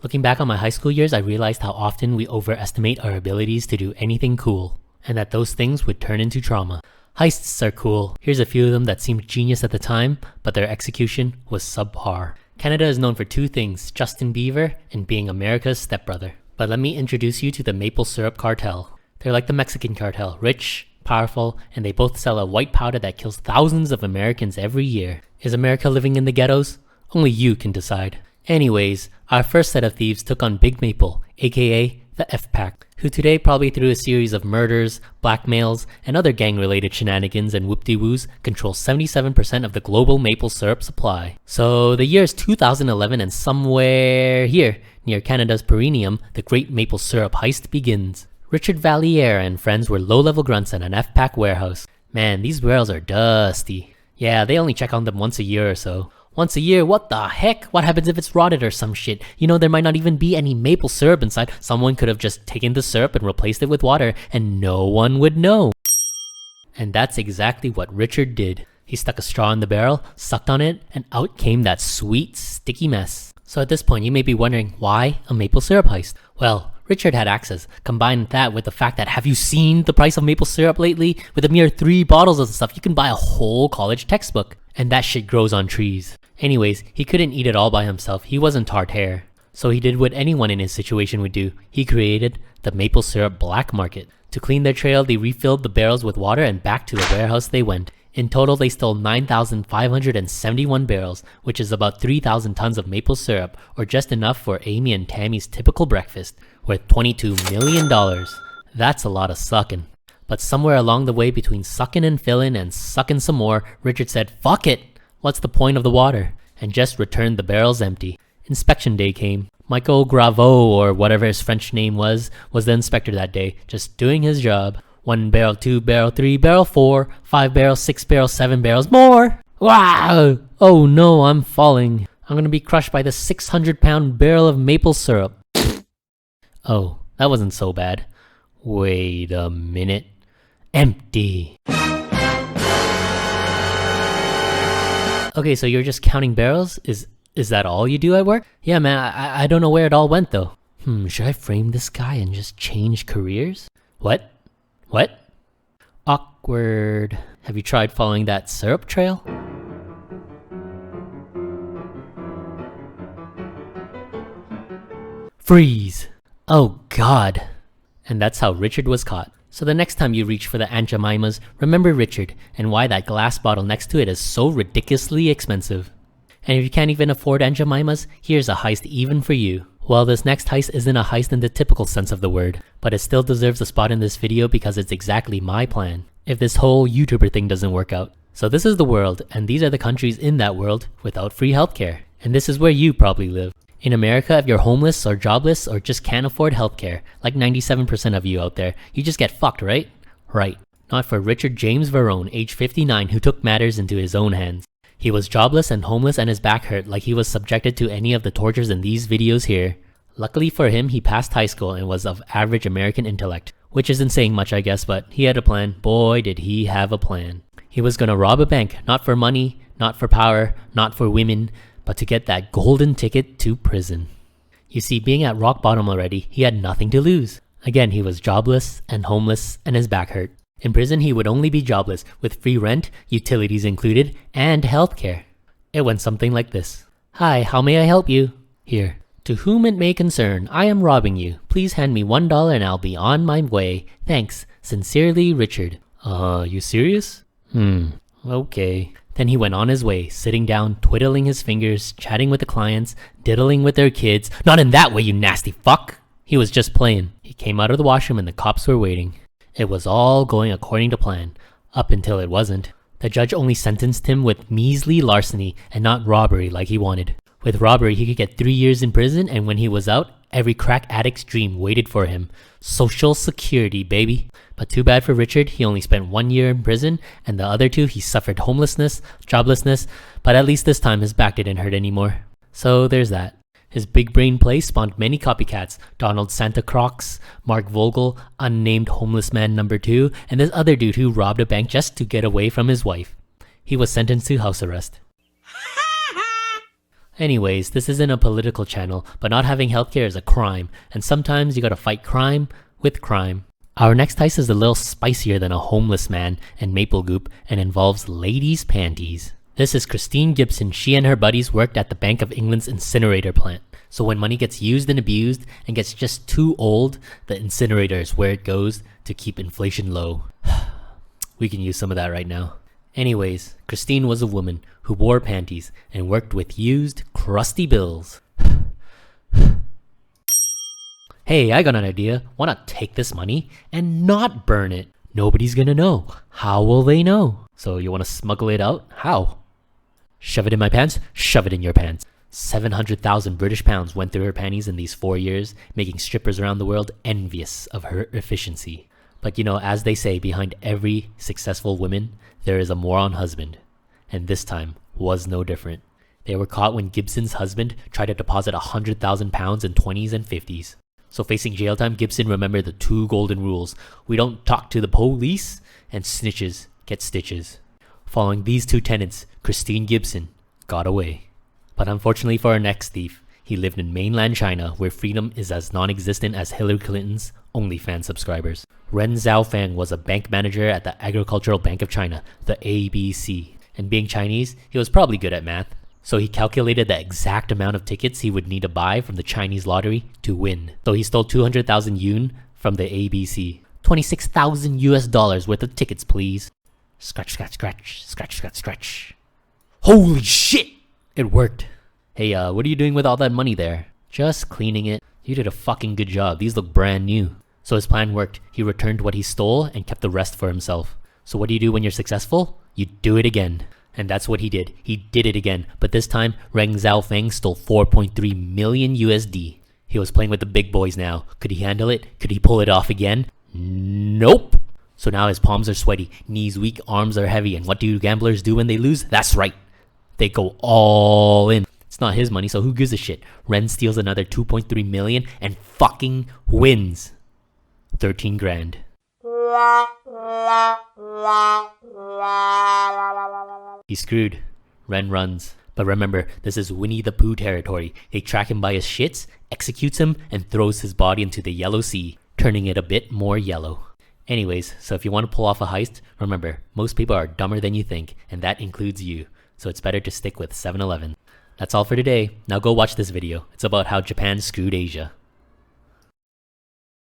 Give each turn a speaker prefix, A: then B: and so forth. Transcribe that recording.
A: Looking back on my high school years, I realized how often we overestimate our abilities to do anything cool, and that those things would turn into trauma. Heists are cool. Here's a few of them that seemed genius at the time, but their execution was subpar. Canada is known for two things, Justin Bieber and being America's stepbrother. But let me introduce you to the maple syrup cartel. They're like the Mexican cartel, rich, powerful, and they both sell a white powder that kills thousands of Americans every year. Is America living in the ghettos? Only you can decide. Anyways, our first set of thieves took on Big Maple, aka the F-Pack, who today probably through a series of murders, blackmails, and other gang-related shenanigans and whoop-de-woos controls 77% of the global maple syrup supply. So the year is 2011 and somewhere here, near Canada's perineum, the great maple syrup heist begins. Richard Valliere and friends were low-level grunts at an F-Pack warehouse. Man, these barrels are dusty. Yeah, they only check on them once a year or so. Once a year? What the heck? What happens if it's rotted or some shit? You know, there might not even be any maple syrup inside. Someone could have just taken the syrup and replaced it with water, and no one would know. And that's exactly what Richard did. He stuck a straw in the barrel, sucked on it, and out came that sweet, sticky mess. So at this point, you may be wondering, why a maple syrup heist? Well, Richard had access. Combine that with the fact that, have you seen the price of maple syrup lately? With a mere 3 bottles of the stuff, you can buy a whole college textbook. And that shit grows on trees. Anyways, he couldn't eat it all by himself. He wasn't Tartare. So he did what anyone in his situation would do. He created the maple syrup black market. To clean their trail, they refilled the barrels with water and back to the warehouse they went. In total, they stole 9,571 barrels, which is about 3,000 tons of maple syrup, or just enough for Amy and Tammy's typical breakfast, worth $22 million. That's a lot of sucking. But somewhere along the way between sucking and filling and sucking some more, Richard said, "Fuck it! What's the point of the water?" and just returned the barrels empty. Inspection day came. Michael Graveau, or whatever his French name was the inspector that day, just doing his job. 1 barrel, 2 barrel, 3 barrel, 4, 5 barrels, 6 barrels, 7 barrels, more! Wow! Oh no, I'm falling. I'm gonna be crushed by the 600-pound barrel of maple syrup. Oh, that wasn't so bad. Wait a minute. Empty. Okay, so you're just counting barrels? Is that all you do at work? Yeah, man, I don't know where it all went though. Should I frame this guy and just change careers? What? Awkward. Have you tried following that syrup trail? Freeze. Oh God. And that's how Richard was caught. So the next time you reach for the Aunt Jemimas, remember Richard and why that glass bottle next to it is so ridiculously expensive. And if you can't even afford Aunt Jemimas, here's a heist even for you. Well, this next heist isn't a heist in the typical sense of the word, but it still deserves a spot in this video because it's exactly my plan, if this whole YouTuber thing doesn't work out. So this is the world, and these are the countries in that world without free healthcare. And this is where you probably live. In America, if you're homeless or jobless or just can't afford healthcare, like 97% of you out there, you just get fucked, right? Right. Not for Richard James Verone, age 59, who took matters into his own hands. He was jobless and homeless and his back hurt like he was subjected to any of the tortures in these videos here. Luckily for him, he passed high school and was of average American intellect, which isn't saying much I guess, but he had a plan. Boy, did he have a plan. He was gonna rob a bank, not for money, not for power, not for women, but to get that golden ticket to prison. You see, being at rock bottom already, he had nothing to lose. Again, he was jobless and homeless and his back hurt. In prison, he would only be jobless, with free rent, utilities included, and healthcare. It went something like this. "Hi, how may I help you?" "Here. To whom it may concern, I am robbing you. Please hand me $1 and I'll be on my way. Thanks. Sincerely, Richard." You serious? Okay. Then he went on his way, sitting down, twiddling his fingers, chatting with the clients, diddling with their kids. Not in that way, you nasty fuck! He was just playing. He came out of the washroom and the cops were waiting. It was all going according to plan, up until it wasn't. The judge only sentenced him with measly larceny and not robbery like he wanted. With robbery, he could get 3 years in prison, and when he was out, every crack addict's dream waited for him. Social security, baby. But too bad for Richard, he only spent 1 year in prison, and the other 2 he suffered homelessness, joblessness, but at least this time his back didn't hurt anymore. So there's that. His big brain play spawned many copycats, Donald Santa Crocs, Mark Vogel, unnamed homeless man number 2, and this other dude who robbed a bank just to get away from his wife. He was sentenced to house arrest. Anyways, this isn't a political channel, but not having healthcare is a crime, and sometimes you gotta fight crime with crime. Our next heist is a little spicier than a homeless man and maple goop and involves ladies' panties. This is Christine Gibson. She and her buddies worked at the Bank of England's incinerator plant. So when money gets used and abused and gets just too old, the incinerator is where it goes to keep inflation low. We can use some of that right now. Anyways, Christine was a woman who wore panties and worked with used, crusty bills. Hey, I got an idea. Why not take this money and not burn it? Nobody's gonna know. How will they know? So you wanna smuggle it out? How? Shove it in my pants? Shove it in your pants. 700,000 British pounds went through her panties in these 4 years, making strippers around the world envious of her efficiency. But you know, as they say, behind every successful woman, there is a moron husband. And this time was no different. They were caught when Gibson's husband tried to deposit 100,000 pounds in 20s and 50s. So facing jail time, Gibson remembered the 2 golden rules. We don't talk to the police, and snitches get stitches. Following these 2 tenets, Christine Gibson got away. But unfortunately for our next thief, he lived in mainland China, where freedom is as non-existent as Hillary Clinton's OnlyFans subscribers. Ren Zhaofeng was a bank manager at the Agricultural Bank of China, the ABC. And being Chinese, he was probably good at math. So he calculated the exact amount of tickets he would need to buy from the Chinese lottery to win. So he stole 200,000 yuan from the ABC. 26,000 US dollars worth of tickets, please. Scratch, scratch, scratch, scratch, scratch, scratch. Holy shit! It worked. Hey, what are you doing with all that money there? Just cleaning it. You did a fucking good job. These look brand new. So his plan worked. He returned what he stole and kept the rest for himself. So what do you do when you're successful? You do it again. And that's what he did. He did it again. But this time, Ren Zhaofeng stole 4.3 million USD. He was playing with the big boys now. Could he handle it? Could he pull it off again? Nope. So now his palms are sweaty, knees weak, arms are heavy. And what do gamblers do when they lose? That's right. They go all in. It's not his money, so who gives a shit? Ren steals another 2.3 million and fucking wins. 13 grand. He's screwed. Ren runs. But remember, this is Winnie the Pooh territory. They track him by his shits, executes him, and throws his body into the yellow sea, turning it a bit more yellow. Anyways, so if you want to pull off a heist, remember, most people are dumber than you think, and that includes you. So it's better to stick with 7-Eleven. That's all for today. Now go watch this video. It's about how Japan screwed Asia.